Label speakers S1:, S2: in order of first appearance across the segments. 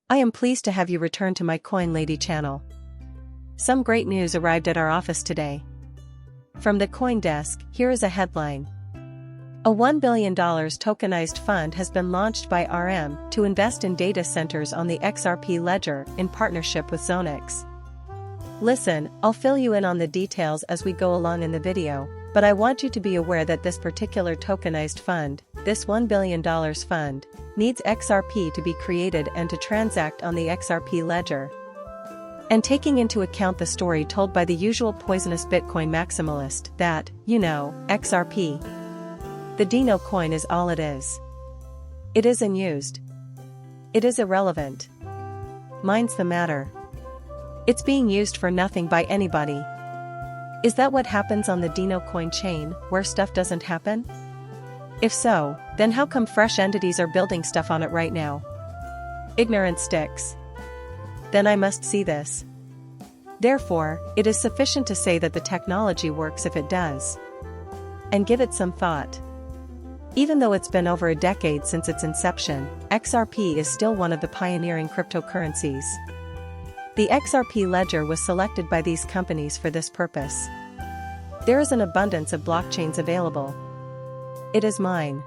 S1: I am pleased to have you return to my Coin Lady channel. Some great news arrived at our office today. From the Coin Desk, here is a headline. A $1 billion tokenized fund has been launched by RM to invest in data centers on the XRP ledger in partnership with Zonix. Listen, I'll fill you in on the details as we go along in the video, but I want you to be aware that this particular tokenized fund, this $1 billion fund, needs XRP to be created and to transact on the XRP ledger. And taking into account the story told by the usual poisonous Bitcoin maximalist that, XRP. The Dino coin is all it is. It is unused. It is irrelevant. Mind's the matter. It's being used for nothing by anybody. Is that what happens on the Dino coin chain, where stuff doesn't happen? If so, then how come fresh entities are building stuff on it right now? Ignorance sticks. Then I must see this. Therefore, it is sufficient to say that the technology works if it does. And give it some thought. Even though it's been over a decade since its inception, XRP is still one of the pioneering cryptocurrencies. The XRP ledger was selected by these companies for this purpose. There is an abundance of blockchains available. It is mine.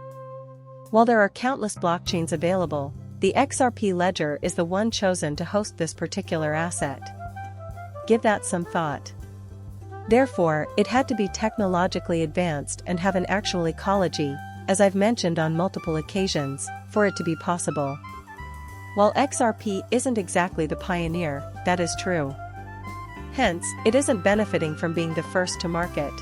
S1: While there are countless blockchains available, the XRP ledger is the one chosen to host this particular asset. Give that some thought. Therefore, it had to be technologically advanced and have an actual ecology, as I've mentioned on multiple occasions, for it to be possible. While XRP isn't exactly the pioneer, that is true. Hence, it isn't benefiting from being the first to market.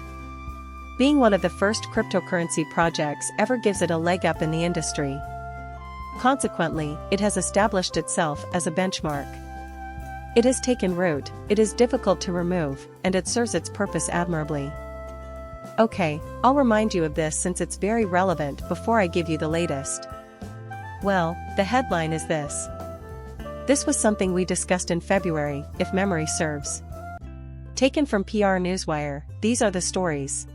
S1: Being one of the first cryptocurrency projects ever gives it a leg up in the industry. Consequently, it has established itself as a benchmark. It has taken root, it is difficult to remove, and it serves its purpose admirably. Okay, I'll remind you of this since it's very relevant before I give you the latest. Well, the headline is this. This was something we discussed in February, if memory serves. Taken from PR Newswire, these are the stories.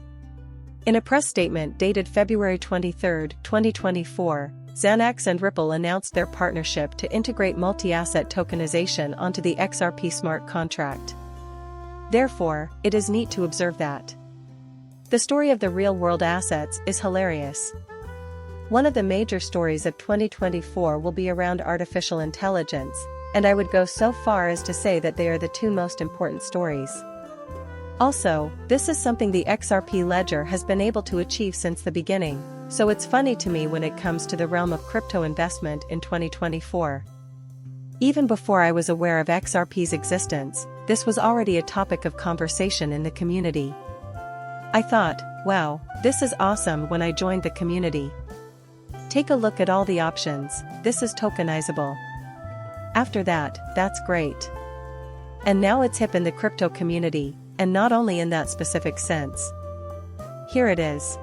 S1: In a press statement dated February 23, 2024, Xanax and Ripple announced their partnership to integrate multi-asset tokenization onto the XRP smart contract. Therefore, it is neat to observe that. The story of the real-world assets is hilarious. One of the major stories of 2024 will be around artificial intelligence, and I would go so far as to say that they are the two most important stories. Also, this is something the XRP ledger has been able to achieve since the beginning, so it's funny to me when it comes to the realm of crypto investment in 2024. Even before I was aware of XRP's existence, this was already a topic of conversation in the community. I thought, wow, this is awesome when I joined the community. Take a look at all the options, this is tokenizable. After that, that's great. And now it's hip in the crypto community, and not only in that specific sense. Here it is.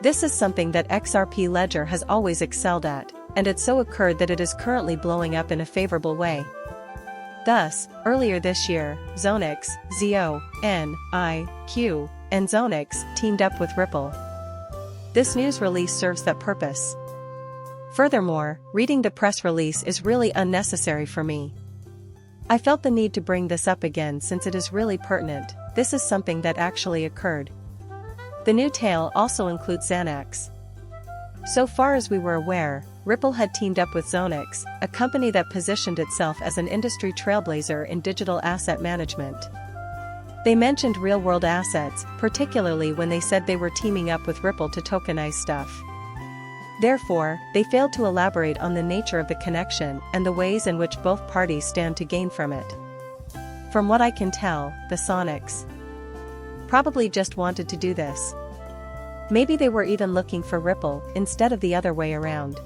S1: This is something that XRP Ledger has always excelled at, and it so occurred that it is currently blowing up in a favorable way. Thus, earlier this year, Zonix, Z-O-N-I-Q, and Zonix teamed up with Ripple. This news release serves that purpose. Furthermore, reading the press release is really unnecessary for me. I felt the need to bring this up again since it is really pertinent. This is something that actually occurred. The new tale also includes Xanax. So far as we were aware, Ripple had teamed up with Zonix, a company that positioned itself as an industry trailblazer in digital asset management. They mentioned real-world assets, particularly when they said they were teaming up with Ripple to tokenize stuff. Therefore, they failed to elaborate on the nature of the connection and the ways in which both parties stand to gain from it. From what I can tell, the Sonics probably just wanted to do this. Maybe they were even looking for Ripple instead of the other way around.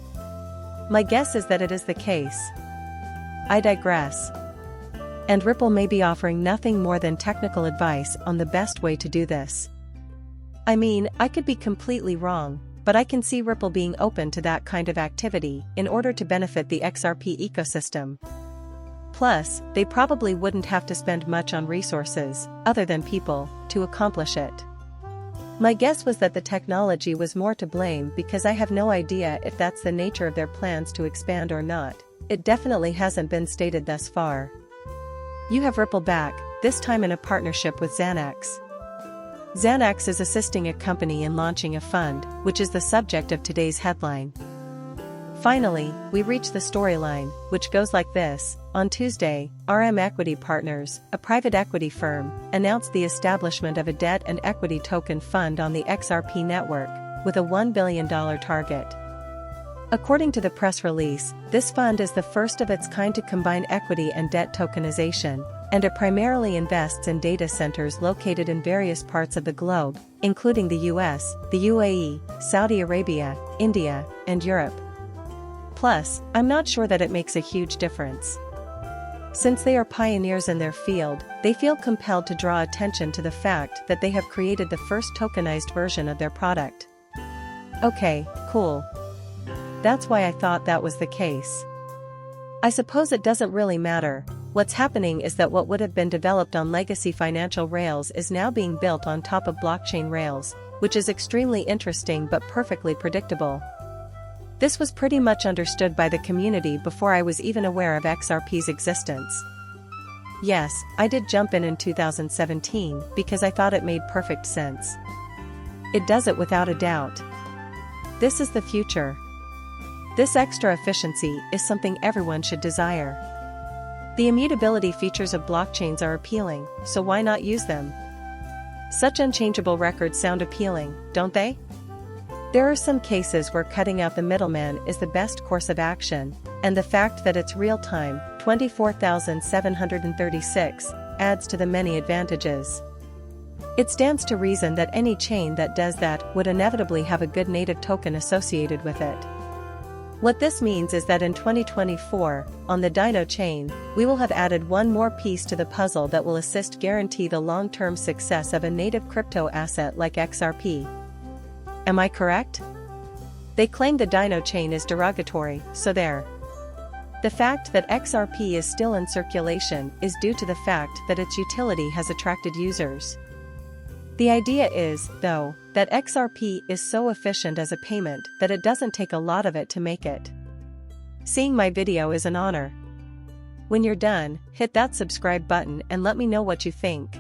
S1: My guess is that it is the case. I digress. And Ripple may be offering nothing more than technical advice on the best way to do this. I mean, I could be completely wrong, but I can see Ripple being open to that kind of activity in order to benefit the XRP ecosystem. Plus, they probably wouldn't have to spend much on resources, other than people, to accomplish it. My guess was that the technology was more to blame because I have no idea if that's the nature of their plans to expand or not, it definitely hasn't been stated thus far. You have rippled back, this time in a partnership with Xanax. Xanax is assisting a company in launching a fund, which is the subject of today's headline. Finally, we reach the storyline, which goes like this. On Tuesday, RM Equity Partners, a private equity firm, announced the establishment of a debt and equity token fund on the XRP network, with a $1 billion target. According to the press release, this fund is the first of its kind to combine equity and debt tokenization, and it primarily invests in data centers located in various parts of the globe, including the US, the UAE, Saudi Arabia, India, and Europe. Plus, I'm not sure that it makes a huge difference. Since they are pioneers in their field, they feel compelled to draw attention to the fact that they have created the first tokenized version of their product. Okay, cool. That's why I thought that was the case. I suppose it doesn't really matter. What's happening is that what would have been developed on legacy financial rails is now being built on top of blockchain rails, which is extremely interesting but perfectly predictable. This was pretty much understood by the community before I was even aware of XRP's existence. Yes, I did jump in 2017 because I thought it made perfect sense. It does it without a doubt. This is the future. This extra efficiency is something everyone should desire. The immutability features of blockchains are appealing, so why not use them? Such unchangeable records sound appealing, don't they? There are some cases where cutting out the middleman is the best course of action, and the fact that it's real-time, 24,736, adds to the many advantages. It stands to reason that any chain that does that would inevitably have a good native token associated with it. What this means is that in 2024, on the Dino chain, we will have added one more piece to the puzzle that will guarantee the long-term success of a native crypto asset like XRP. Am I correct? They claim the Dino chain is derogatory, so there. The fact that XRP is still in circulation is due to the fact that its utility has attracted users. The idea is, though, that XRP is so efficient as a payment that it doesn't take a lot of it to make it. Seeing my video is an honor. When you're done, hit that subscribe button and let me know what you think.